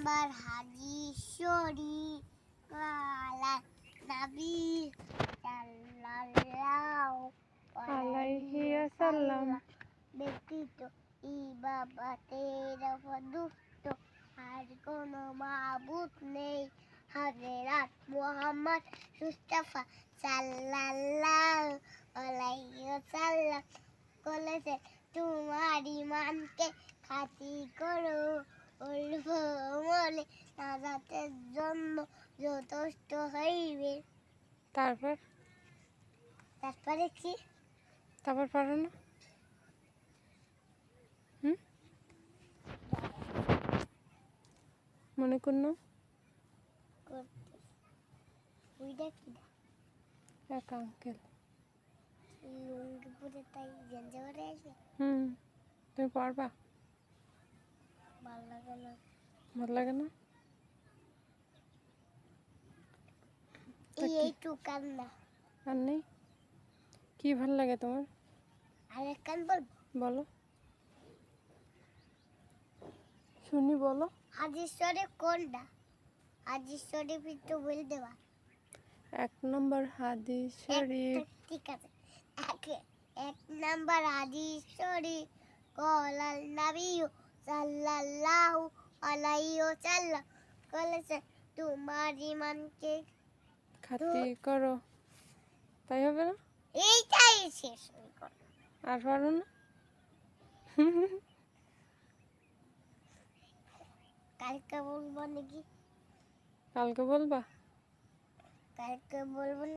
Number হাদিসরি কালা নবী সাল্লাল্লাহু আলাইহি ওয়াসাল্লাম ব্যতীত ইবাদতের উপযুক্ত আর কোনো মাবুদ নেই। হযরত মুহাম্মদ মুস্তাফা সাল্লাল্লাহু আলাইহি ওয়াসাল্লাম বলেছেন, তোমার ঈমানকে খাঁটি করো, অল্প আমলে নাজাতের জন্য যথেষ্ট হইবে। তারপরে কি? তারপর পারো না? মনে করুন ওইটা কি? এক আঙ্কেল। লুঙ্গি পরে তাই গেঞ্জি পরে আসবে? তুমি পারবা? ভালো লাগে না। ভালো লাগে না? এইটুকান না। আর নেই? কি ভালো লাগে তোমার? আর একখান বলবো? বলো শুনি, বলো। হাদিস শরীফ কোনটা? হাদিস শরীফ একটু বলে দেওয়া। 1 নম্বর হাদিস শরীফ। ঠিক আছে। এক নাম্বার হাদিস শরীফ কলাল নবী সাল্লাল্লাহু আলাইহি ওয়াসাল্লাম বলেছেন, তোমার ঈমানকে খাঁটি করো। তাই হবে না? এইটাই শেষ করো। আর পারো না? কালকে বলবো নাকি? কালকে বলবা? কালকে বলবো।